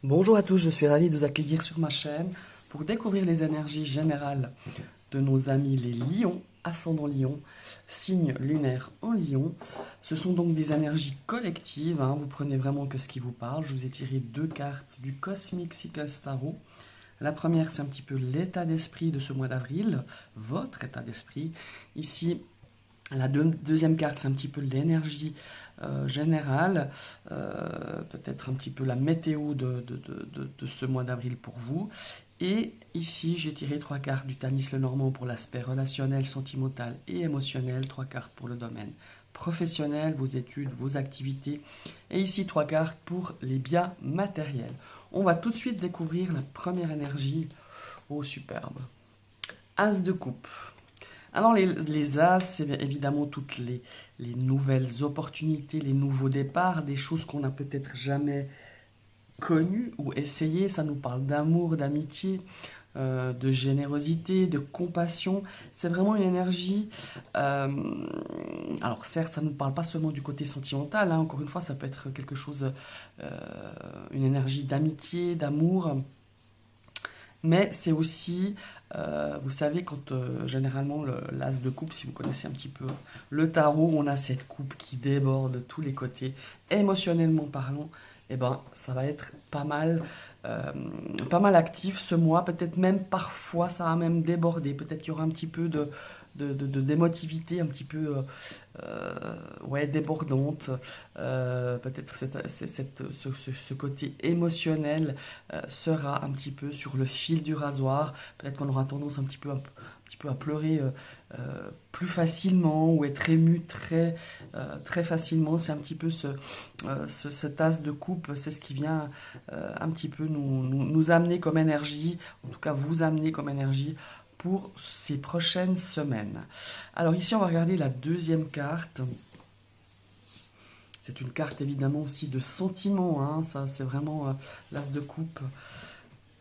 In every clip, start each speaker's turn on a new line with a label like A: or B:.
A: Bonjour à tous, je suis ravi de vous accueillir sur ma chaîne pour découvrir les énergies générales de nos amis les lions, ascendant lion, signe lunaire en lion. Ce sont donc des énergies collectives, hein. Vous prenez vraiment que ce qui vous parle. Je vous ai tiré deux cartes du Cosmic Cycle Tarot. La première, c'est un petit peu l'état d'esprit de ce mois d'avril, votre état d'esprit. Ici, la deuxième carte, c'est un petit peu l'énergie générale, peut-être un petit peu la météo de ce mois d'avril pour vous. Et ici, j'ai tiré trois cartes du Tanis Lenormand pour l'aspect relationnel, sentimental et émotionnel, trois cartes pour le domaine professionnel, vos études, vos activités, et ici trois cartes pour les biens matériels. On va tout de suite découvrir la première énergie. Oh, superbe. As de coupe. Alors les As, c'est évidemment toutes les nouvelles opportunités, les nouveaux départs, des choses qu'on n'a peut-être jamais connues ou essayées. Ça nous parle d'amour, d'amitié, de générosité, de compassion. C'est vraiment une énergie. Alors certes, ça ne nous parle pas seulement du côté sentimental, hein. Encore une fois, ça peut être quelque chose, une énergie d'amitié, d'amour. Mais c'est aussi, vous savez, quand généralement l'as de coupe, si vous connaissez un petit peu le tarot, on a cette coupe qui déborde de tous les côtés, émotionnellement parlant, et ben ça va être pas mal actif ce mois, peut-être même parfois ça va même déborder, peut-être qu'il y aura un petit peu d'émotivité, un petit peu ouais, débordante, peut-être ce côté émotionnel sera un petit peu sur le fil du rasoir. Peut-être qu'on aura tendance un petit peu à pleurer plus facilement ou être ému très facilement. C'est un petit peu cette as de coupe, c'est ce qui vient un petit peu nous amener comme énergie, en tout cas vous amener comme énergie pour ces prochaines semaines. Alors ici, on va regarder la deuxième carte. C'est une carte évidemment aussi de sentiment, hein. Ça c'est vraiment l'as de coupe.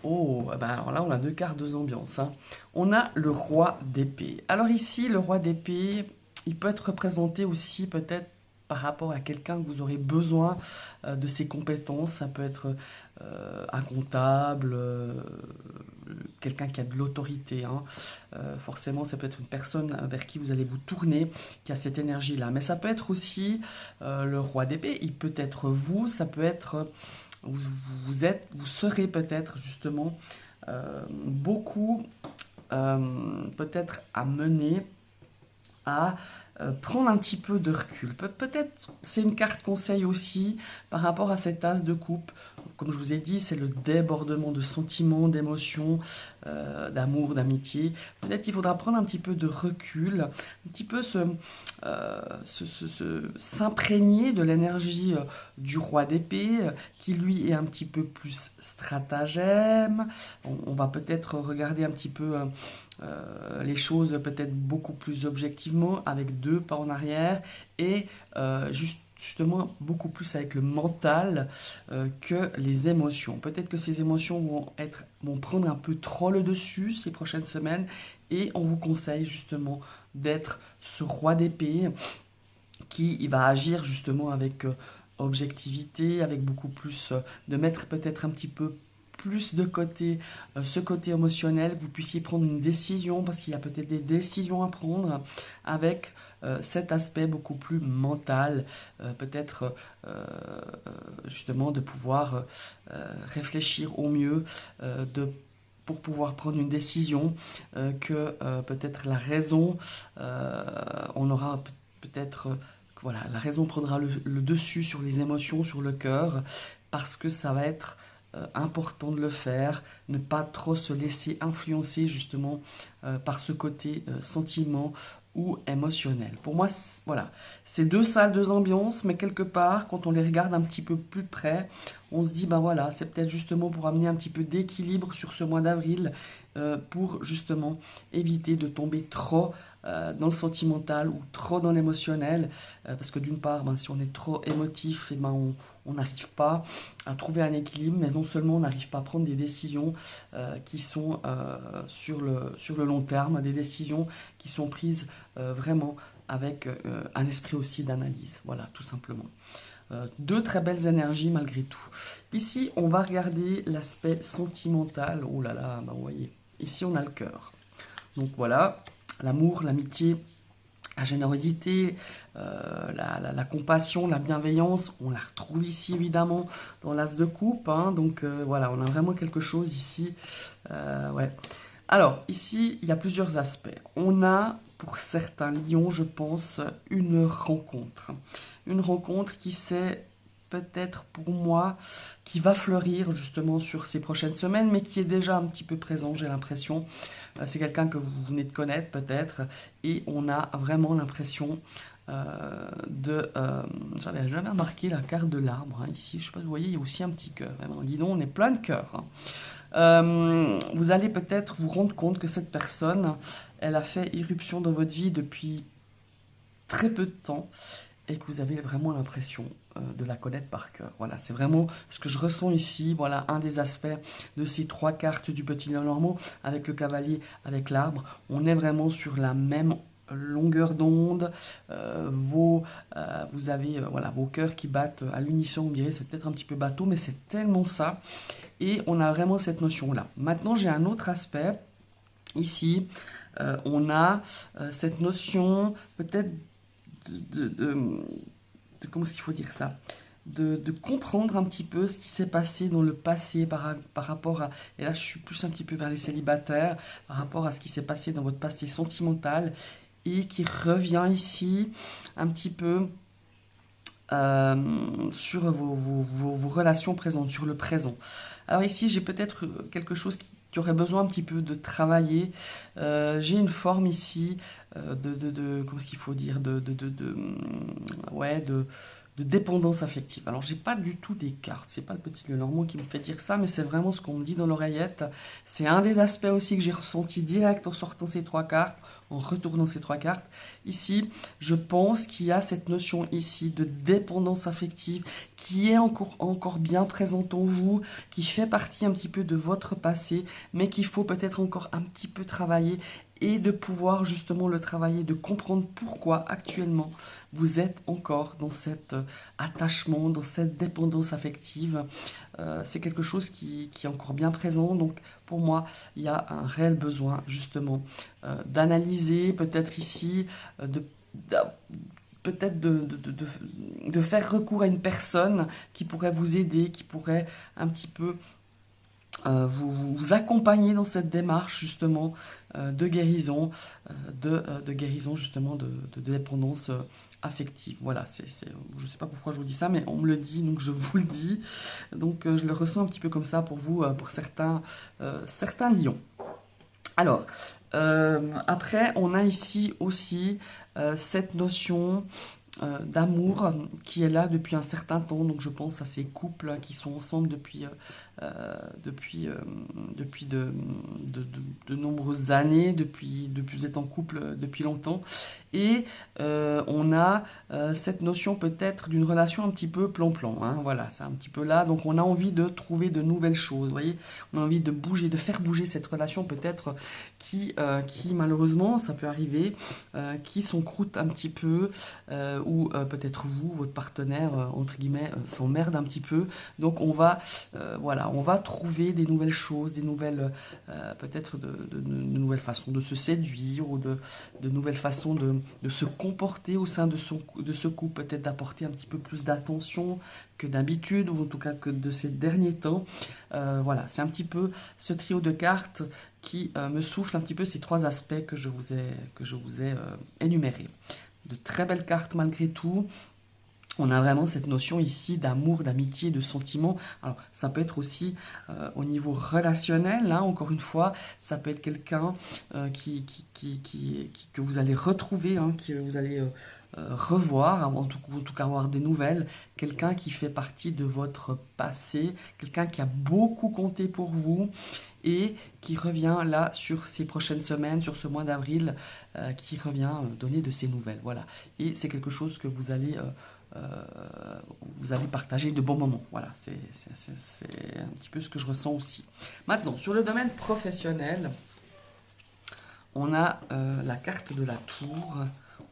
A: Oh, eh ben alors là on a deux cartes, deux ambiances, hein. On a le roi d'épée. Alors ici, le roi d'épée, il peut être représenté aussi peut-être par rapport à quelqu'un que vous aurez besoin de ses compétences. Ça peut être un comptable, quelqu'un qui a de l'autorité, hein. Forcément, ça peut être une personne vers qui vous allez vous tourner, qui a cette énergie-là. Mais ça peut être aussi le roi d'épée. Il peut être vous, ça peut être vous serez peut-être justement beaucoup peut-être amené à prendre un petit peu de recul. Peut-être c'est une carte conseil aussi par rapport à cette as de coupe. Comme je vous ai dit, c'est le débordement de sentiments, d'émotions, d'amour, d'amitié. Peut-être qu'il faudra prendre un petit peu de recul, un petit peu s'imprégner de l'énergie du roi d'épée, qui lui est un petit peu plus stratagème. On va peut-être regarder un petit peu les choses peut-être beaucoup plus objectivement, avec deux pas en arrière, et justement beaucoup plus avec le mental que les émotions. Peut-être que ces émotions vont prendre un peu trop le dessus ces prochaines semaines, et on vous conseille justement d'être ce roi d'épée qui il va agir justement avec objectivité, avec beaucoup plus, de mettre peut-être un petit peu plus de côté ce côté émotionnel, que vous puissiez prendre une décision, parce qu'il y a peut-être des décisions à prendre avec cet aspect beaucoup plus mental, peut-être justement de pouvoir réfléchir au mieux, pour pouvoir prendre une décision, que peut-être la raison, on aura peut-être voilà, la raison prendra le dessus sur les émotions, sur le cœur, parce que ça va être important de le faire, ne pas trop se laisser influencer justement par ce côté sentiment ou émotionnel. Pour moi, voilà, c'est deux salles, deux ambiances, mais quelque part, quand on les regarde un petit peu plus de près, on se dit, ben voilà, c'est peut-être justement pour amener un petit peu d'équilibre sur ce mois d'avril, pour justement éviter de tomber trop dans le sentimental ou trop dans l'émotionnel, parce que d'une part, ben, si on est trop émotif, et ben, on n'arrive pas à trouver un équilibre, mais non seulement on n'arrive pas à prendre des décisions qui sont sur le long terme, des décisions qui sont prises vraiment avec un esprit aussi d'analyse, voilà, tout simplement. deux très belles énergies malgré tout. Ici, on va regarder l'aspect sentimental. Oh là là, bah, vous voyez, ici on a le cœur. Donc voilà, l'amour, l'amitié, la générosité, la compassion, la bienveillance, on la retrouve ici évidemment dans l'as de coupe. Hein, donc voilà, on a vraiment quelque chose ici. Ouais. Alors ici, il y a plusieurs aspects. On a pour certains lions, je pense, une rencontre. Une rencontre qui s'est peut-être pour moi, qui va fleurir justement sur ces prochaines semaines, mais qui est déjà un petit peu présent, j'ai l'impression. C'est quelqu'un que vous venez de connaître peut-être, et on a vraiment l'impression j'avais jamais remarqué la carte de l'arbre, hein, ici, je sais pas, vous voyez, il y a aussi un petit cœur. Dis donc, on est plein de cœurs. Hein. Vous allez peut-être vous rendre compte que cette personne, elle a fait irruption dans votre vie depuis très peu de temps, et que vous avez vraiment l'impression de la connaître par cœur. Voilà, c'est vraiment ce que je ressens ici. Voilà, un des aspects de ces trois cartes du petit Lenormand, avec le cavalier, avec l'arbre. On est vraiment sur la même longueur d'onde. Vous avez voilà, vos cœurs qui battent à l'unisson. On dirait, c'est peut-être un petit peu bateau, mais c'est tellement ça. Et on a vraiment cette notion-là. Maintenant, j'ai un autre aspect. Ici, on a cette notion peut-être comment est-ce qu'il faut dire ça, de comprendre un petit peu ce qui s'est passé dans le passé par rapport à, et là je suis plus un petit peu vers les célibataires, par rapport à ce qui s'est passé dans votre passé sentimental, et qui revient ici un petit peu sur vos relations présentes, sur le présent. Alors ici j'ai peut-être quelque chose qui aurait besoin un petit peu de travailler. J'ai une forme ici comment est-ce qu'il faut dire, de dépendance affective. Alors j'ai pas du tout des cartes, c'est pas le petit Lenormand qui me fait dire ça, mais c'est vraiment ce qu'on me dit dans l'oreillette. C'est un des aspects aussi que j'ai ressenti direct en sortant ces trois cartes, en retournant ces trois cartes. Ici, je pense qu'il y a cette notion ici de dépendance affective qui est encore bien présente en vous, qui fait partie un petit peu de votre passé, mais qu'il faut peut-être encore un petit peu travailler, et de pouvoir justement le travailler, de comprendre pourquoi actuellement vous êtes encore dans cet attachement, dans cette dépendance affective. C'est quelque chose qui est encore bien présent. Donc pour moi, il y a un réel besoin justement d'analyser, peut-être ici, peut-être de faire recours à une personne qui pourrait vous aider, qui pourrait un petit peu vous accompagner dans cette démarche justement de guérison, de guérison justement de dépendance affective. Voilà, je ne sais pas pourquoi je vous dis ça, mais on me le dit, donc je vous le dis. Donc je le ressens un petit peu comme ça pour vous, pour certains lions. Alors, après, on a ici aussi cette notion d'amour qui est là depuis un certain temps. Donc je pense à ces couples qui sont ensemble depuis de nombreuses années, depuis vous êtes en couple depuis longtemps. Et on a cette notion peut-être d'une relation un petit peu plan-plan. Hein, voilà, c'est un petit peu là. Donc on a envie de trouver de nouvelles choses. Vous voyez, on a envie de bouger, de faire bouger cette relation peut-être qui malheureusement, ça peut arriver, qui s'encroute un petit peu, ou peut-être vous, votre partenaire, entre guillemets, s'emmerde un petit peu. Donc on va, voilà, on va trouver des nouvelles choses, des nouvelles, peut-être de nouvelles façons de se séduire, ou de nouvelles façons de se comporter au sein de ce couple, peut-être d'apporter un petit peu plus d'attention que d'habitude, ou en tout cas que de ces derniers temps. Voilà, c'est un petit peu ce trio de cartes qui me souffle un petit peu ces trois aspects que je vous ai énumérés. De très belles cartes malgré tout. On a vraiment cette notion ici d'amour, d'amitié, de sentiment. Alors, ça peut être aussi au niveau relationnel, hein, encore une fois, ça peut être quelqu'un que vous allez retrouver, hein, que vous allez revoir, en tout cas avoir des nouvelles, quelqu'un qui fait partie de votre passé, quelqu'un qui a beaucoup compté pour vous, et qui revient là sur ces prochaines semaines, sur ce mois d'avril, qui revient donner de ses nouvelles. Voilà. Et c'est quelque chose que vous allez partager de bons moments. Voilà, c'est un petit peu ce que je ressens aussi. Maintenant, sur le domaine professionnel, on a la carte de la tour.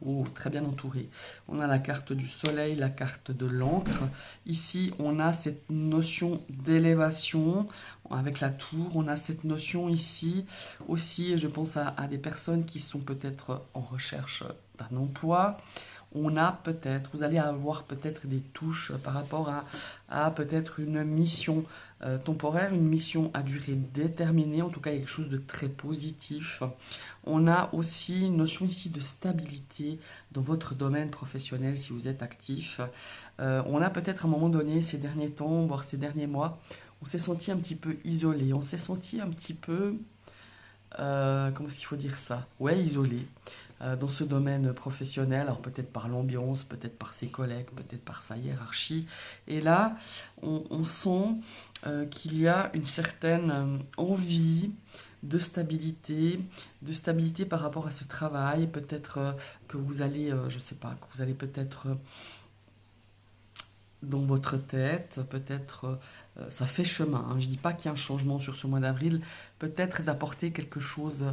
A: Oh, très bien entouré. On a la carte du soleil, la carte de l'encre. Ici, on a cette notion d'élévation avec la tour. On a cette notion ici aussi, je pense à des personnes qui sont peut-être en recherche d'un emploi. On a peut-être, vous allez avoir peut-être des touches par rapport à peut-être une mission temporaire, une mission à durée déterminée, en tout cas quelque chose de très positif. On a aussi une notion ici de stabilité dans votre domaine professionnel si vous êtes actif. On a peut-être à un moment donné, ces derniers temps, voire ces derniers mois, on s'est senti un petit peu isolé, on s'est senti un petit peu, comment est-ce qu'il faut dire ça? Ouais, isolé dans ce domaine professionnel, alors peut-être par l'ambiance, peut-être par ses collègues, peut-être par sa hiérarchie. Et là, on sent qu'il y a une certaine envie de stabilité par rapport à ce travail. Peut-être que vous allez, je sais pas, que vous allez peut-être dans votre tête, peut-être ça fait chemin, hein. Je ne dis pas qu'il y a un changement sur ce mois d'avril, peut-être d'apporter quelque chose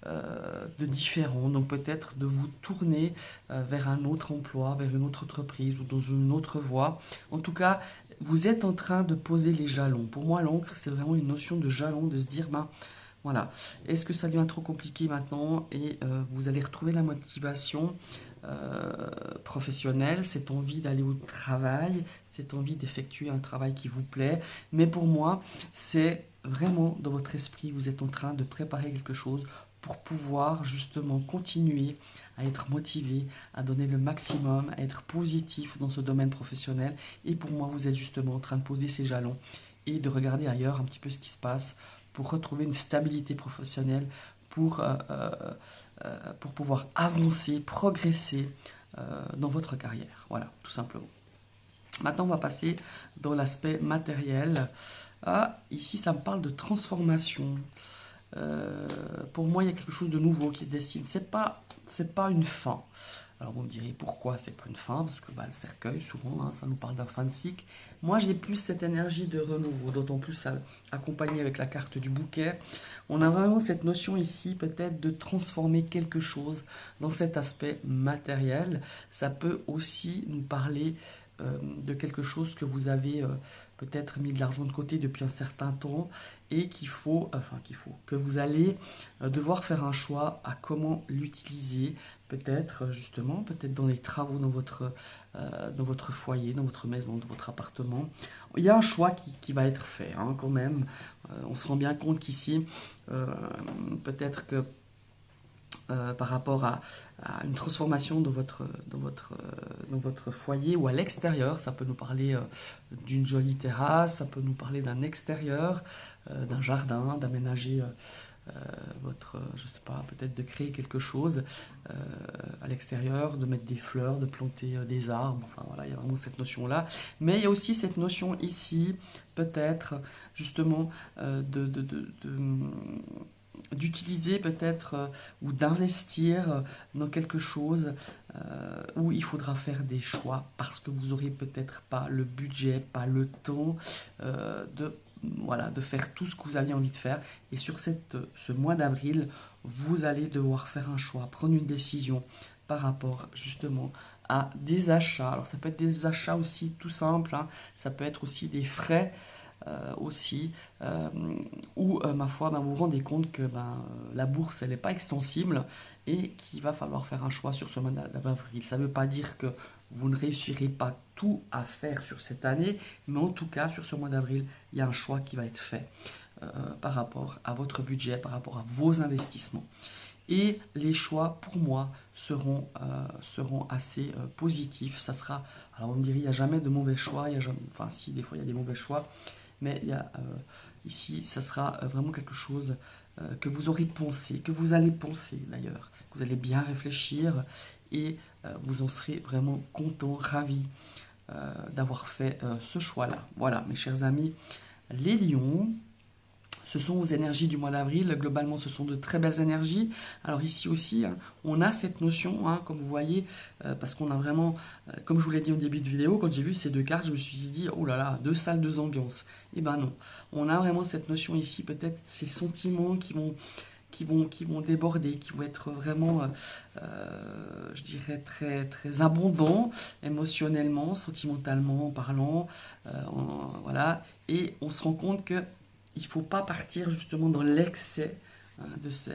A: de différent, donc peut-être de vous tourner vers un autre emploi, vers une autre entreprise ou dans une autre voie. En tout cas, vous êtes en train de poser les jalons. Pour moi, l'encre, c'est vraiment une notion de jalon, de se dire, ben voilà, est-ce que ça devient trop compliqué maintenant et vous allez retrouver la motivation professionnelle, cette envie d'aller au travail, cette envie d'effectuer un travail qui vous plaît. Mais pour moi, c'est vraiment dans votre esprit, vous êtes en train de préparer quelque chose pour pouvoir justement continuer à être motivé, à donner le maximum, à être positif dans ce domaine professionnel. Et pour moi, vous êtes justement en train de poser ces jalons et de regarder ailleurs un petit peu ce qui se passe pour retrouver une stabilité professionnelle, pour pouvoir avancer, progresser dans votre carrière. Voilà, tout simplement. Maintenant, on va passer dans l'aspect matériel. Ah, ici, ça me parle de transformation. Pour moi, il y a quelque chose de nouveau qui se dessine. C'est pas une fin. Alors vous me direz pourquoi c'est pas une fin, parce que bah, le cercueil, souvent, hein, ça nous parle d'un fin de cycle. Moi, j'ai plus cette énergie de renouveau, d'autant plus accompagné avec la carte du bouquet. On a vraiment cette notion ici, peut-être, de transformer quelque chose dans cet aspect matériel. Ça peut aussi nous parler de quelque chose que vous avez peut-être mis de l'argent de côté depuis un certain temps et que vous allez devoir faire un choix à comment l'utiliser, peut-être justement, peut-être dans les travaux dans votre foyer, dans votre maison, dans votre appartement. Il y a un choix qui va être fait hein, quand même. On se rend bien compte qu'ici, peut-être que par rapport à une transformation dans votre foyer ou à l'extérieur. Ça peut nous parler d'une jolie terrasse, ça peut nous parler d'un extérieur, d'un jardin, d'aménager je sais pas, peut-être de créer quelque chose à l'extérieur, de mettre des fleurs, de planter des arbres, enfin voilà, il y a vraiment cette notion-là. Mais il y a aussi cette notion ici, peut-être, justement, d'utiliser peut-être ou d'investir dans quelque chose où il faudra faire des choix parce que vous n'aurez peut-être pas le budget, pas le temps de faire tout ce que vous aviez envie de faire. Et sur ce mois d'avril, vous allez devoir faire un choix, prendre une décision par rapport justement à des achats. Alors ça peut être des achats aussi tout simples, hein. Ça peut être aussi des frais aussi, où ma foi, vous vous rendez compte que la bourse, elle n'est pas extensible et qu'il va falloir faire un choix sur ce mois d'avril. Ça ne veut pas dire que vous ne réussirez pas tout à faire sur cette année, mais en tout cas, sur ce mois d'avril, il y a un choix qui va être fait par rapport à votre budget, par rapport à vos investissements. Et les choix, pour moi, seront assez positifs. Ça sera, alors on me dirait, il n'y a jamais de mauvais choix. Enfin, si, des fois, il y a des mauvais choix. Mais ici, ça sera vraiment quelque chose que vous aurez pensé, que vous allez penser d'ailleurs, que vous allez bien réfléchir et vous en serez vraiment content, ravi d'avoir fait ce choix-là. Voilà, mes chers amis, les lions. Ce sont vos énergies du mois d'avril. Globalement, ce sont de très belles énergies. Alors ici aussi, hein, on a cette notion, hein, comme vous voyez, parce qu'on a vraiment, comme je vous l'ai dit au début de vidéo, quand j'ai vu ces deux cartes, je me suis dit, oh là là, deux salles, deux ambiances. Eh ben non, on a vraiment cette notion ici, peut-être ces sentiments qui vont déborder, qui vont être vraiment, je dirais, très, très abondants émotionnellement, sentimentalement parlant. Voilà. Et on se rend compte qu'il ne faut pas partir justement dans l'excès hein, de ce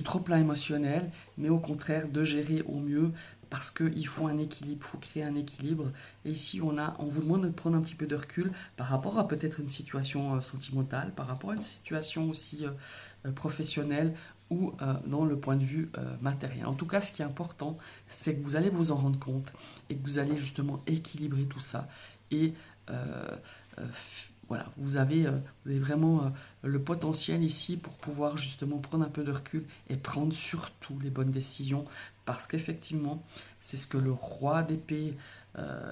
A: trop-plein émotionnel, mais au contraire de gérer au mieux parce qu'il faut un équilibre, il faut créer un équilibre. Et ici, on vous demande de prendre un petit peu de recul par rapport à peut-être une situation sentimentale, par rapport à une situation aussi professionnelle ou dans le point de vue matériel. En tout cas, ce qui est important, c'est que vous allez vous en rendre compte et que vous allez justement équilibrer tout ça. Et voilà, vous avez vraiment le potentiel ici pour pouvoir justement prendre un peu de recul et prendre surtout les bonnes décisions parce qu'effectivement, c'est ce que le roi d'épée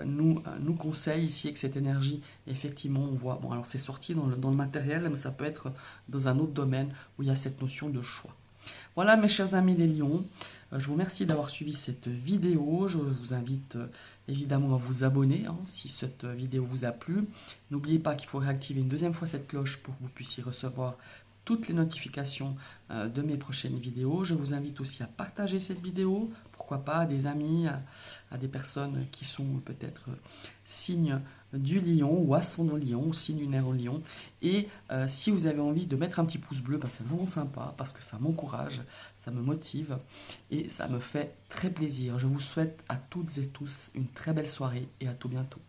A: nous conseille ici avec cette énergie. Effectivement, on voit, bon alors c'est sorti dans le matériel, mais ça peut être dans un autre domaine où il y a cette notion de choix. Voilà mes chers amis les lions, je vous remercie d'avoir suivi cette vidéo, je vous invite évidemment à vous abonner hein, si cette vidéo vous a plu. N'oubliez pas qu'il faut réactiver une deuxième fois cette cloche pour que vous puissiez recevoir toutes les notifications de mes prochaines vidéos. Je vous invite aussi à partager cette vidéo, pourquoi pas à des amis, à des personnes qui sont peut-être signes du lion ou ascendant lion ou signe lunaire en lion. Et si vous avez envie de mettre un petit pouce bleu, c'est vraiment sympa parce que ça m'encourage, ça me motive et ça me fait très plaisir. Je vous souhaite à toutes et tous une très belle soirée et à tout bientôt.